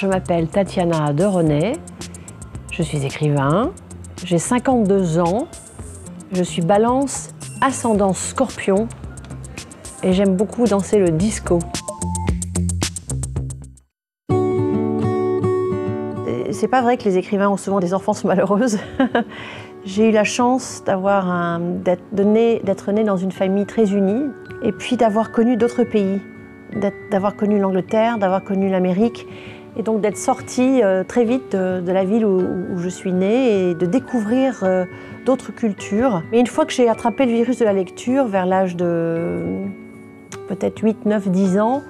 Je m'appelle Tatiana Derenay, je suis écrivain, j'ai 52 ans, je suis Balance, ascendant Scorpion et j'aime beaucoup danser le disco. C'est pas vrai que les écrivains ont souvent des enfances malheureuses. J'ai eu la chance d'être née dans une famille très unie et puis d'avoir connu d'autres pays, d'avoir connu l'Angleterre, d'avoir connu l'Amérique et donc d'être sortie très vite de la ville où je suis née et de découvrir d'autres cultures. Mais une fois que j'ai attrapé le virus de la lecture vers l'âge de peut-être 8, 9, 10 ans,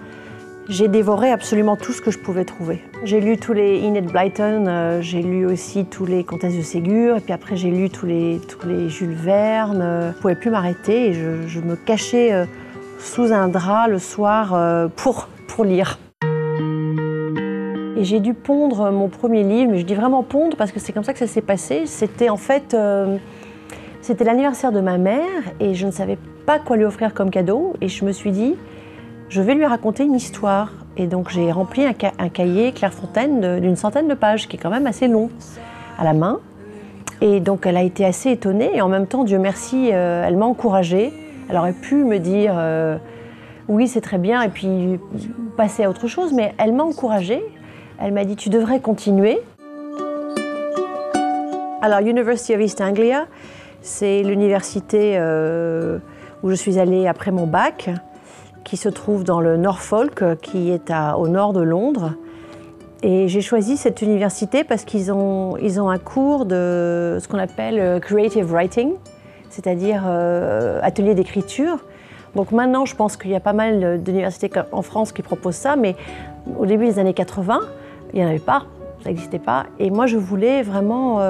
j'ai dévoré absolument tout ce que je pouvais trouver. J'ai lu tous les Enid Blyton, j'ai lu aussi tous les Comtesses de Ségur, et puis après j'ai lu tous les Jules Verne. Je ne pouvais plus m'arrêter et je me cachais sous un drap le soir pour lire. Et j'ai dû pondre mon premier livre, mais je dis vraiment pondre parce que c'est comme ça que ça s'est passé. C'était en fait, c'était l'anniversaire de ma mère et je ne savais pas quoi lui offrir comme cadeau. Et je me suis dit, je vais lui raconter une histoire. Et donc j'ai rempli un cahier Clairefontaine d'une centaine de pages, qui est quand même assez long, à la main. Et donc elle a été assez étonnée et en même temps, Dieu merci, elle m'a encouragée. Elle aurait pu me dire oui, c'est très bien et puis passer à autre chose, mais elle m'a encouragée. Elle m'a dit tu devrais continuer. Alors University of East Anglia, c'est l'université où je suis allée après mon bac, qui se trouve dans le Norfolk, qui est au nord de Londres. Et j'ai choisi cette université parce qu'ils ont un cours de ce qu'on appelle Creative Writing, c'est-à-dire atelier d'écriture. Donc maintenant, je pense qu'il y a pas mal d'universités en France qui proposent ça, mais au début des années 80, il n'y en avait pas, ça n'existait pas. Et moi, je voulais vraiment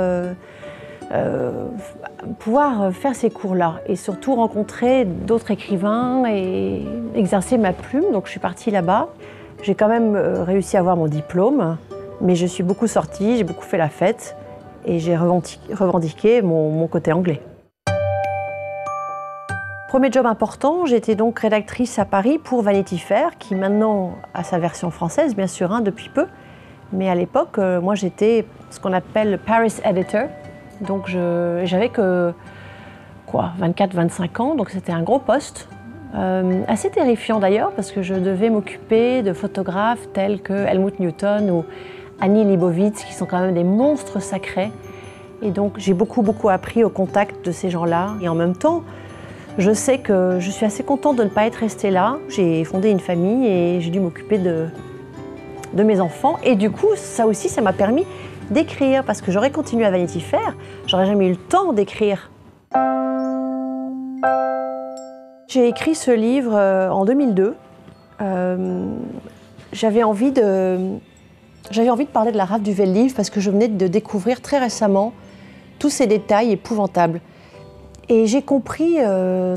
pouvoir faire ces cours-là et surtout rencontrer d'autres écrivains et exercer ma plume. Donc je suis partie là-bas. J'ai quand même réussi à avoir mon diplôme, mais je suis beaucoup sortie, j'ai beaucoup fait la fête et j'ai revendiqué mon côté anglais. Premier job important, j'étais donc rédactrice à Paris pour Vanity Fair, qui maintenant a sa version française, bien sûr, depuis peu. Mais à l'époque, moi j'étais ce qu'on appelle Paris Editor. Donc j'avais que 24-25 ans, donc c'était un gros poste. Assez terrifiant d'ailleurs, parce que je devais m'occuper de photographes tels que Helmut Newton ou Annie Leibovitz, qui sont quand même des monstres sacrés. Et donc j'ai beaucoup appris au contact de ces gens-là. Et en même temps, je sais que je suis assez contente de ne pas être restée là. J'ai fondé une famille et j'ai dû m'occuper de mes enfants. Et du coup, ça aussi, ça m'a permis d'écrire, parce que j'aurais continué à Vanity Fair, j'aurais jamais eu le temps d'écrire. J'ai écrit ce livre en 2002. J'avais envie de parler de la rafle du Veldiv parce que je venais de découvrir très récemment tous ces détails épouvantables. Et j'ai compris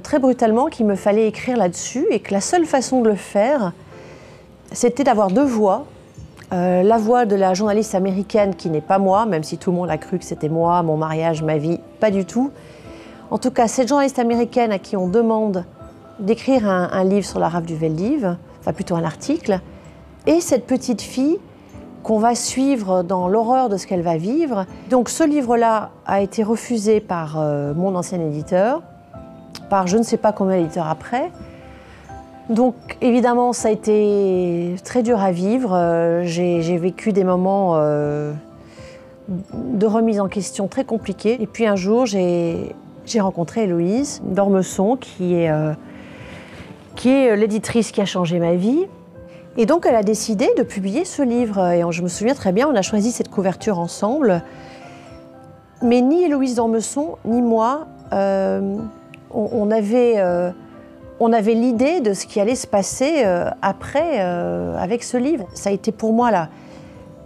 très brutalement qu'il me fallait écrire là-dessus et que la seule façon de le faire, c'était d'avoir deux voix. La voix de la journaliste américaine qui n'est pas moi, même si tout le monde a cru que c'était moi, mon mariage, ma vie, pas du tout. En tout cas, cette journaliste américaine à qui on demande d'écrire un livre sur la rafle du Veldiv, enfin plutôt un article, et cette petite fille qu'on va suivre dans l'horreur de ce qu'elle va vivre. Donc ce livre-là a été refusé par mon ancien éditeur, par je ne sais pas combien d'éditeurs après. Donc évidemment, ça a été très dur à vivre. J'ai vécu des moments de remise en question très compliqués. Et puis un jour, j'ai rencontré Héloïse d'Ormesson, qui est l'éditrice qui a changé ma vie. Et donc elle a décidé de publier ce livre. Et je me souviens très bien, on a choisi cette couverture ensemble. Mais ni Héloïse d'Ormesson, ni moi, on avait l'idée de ce qui allait se passer après avec ce livre. Ça a été pour moi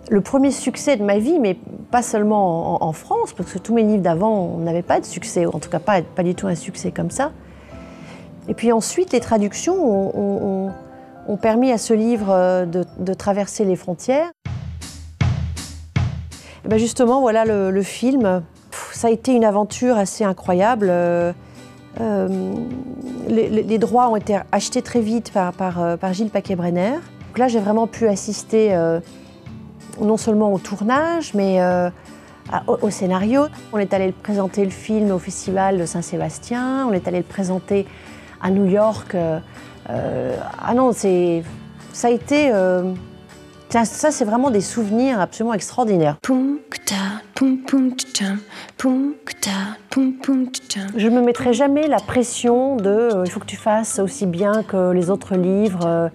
le premier succès de ma vie, mais pas seulement en France, parce que tous mes livres d'avant n'avaient pas de succès, en tout cas pas du tout un succès comme ça. Et puis ensuite, les traductions ont permis à ce livre de traverser les frontières. Et bien justement, voilà le film. Ça a été une aventure assez incroyable. Les droits ont été achetés très vite par Gilles Paquet-Brenner. Donc là, j'ai vraiment pu assister non seulement au tournage, mais au scénario. On est allé présenter le film au Festival de Saint-Sébastien, on est allé le présenter à New York. Ah non, ça a été... ça, c'est vraiment des souvenirs absolument extraordinaires. Je ne me mettrai jamais la pression de il faut que tu fasses aussi bien que les autres livres.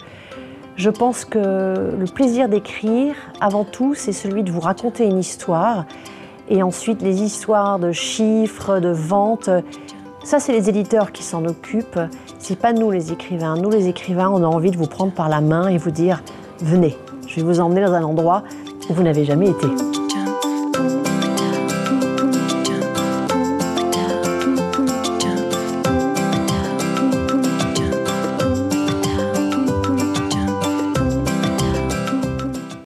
Je pense que le plaisir d'écrire, avant tout, c'est celui de vous raconter une histoire. Et ensuite, les histoires de chiffres, de ventes, ça, c'est les éditeurs qui s'en occupent. C'est pas nous, les écrivains. Nous, les écrivains, on a envie de vous prendre par la main et vous dire « Venez, je vais vous emmener dans un endroit où vous n'avez jamais été ».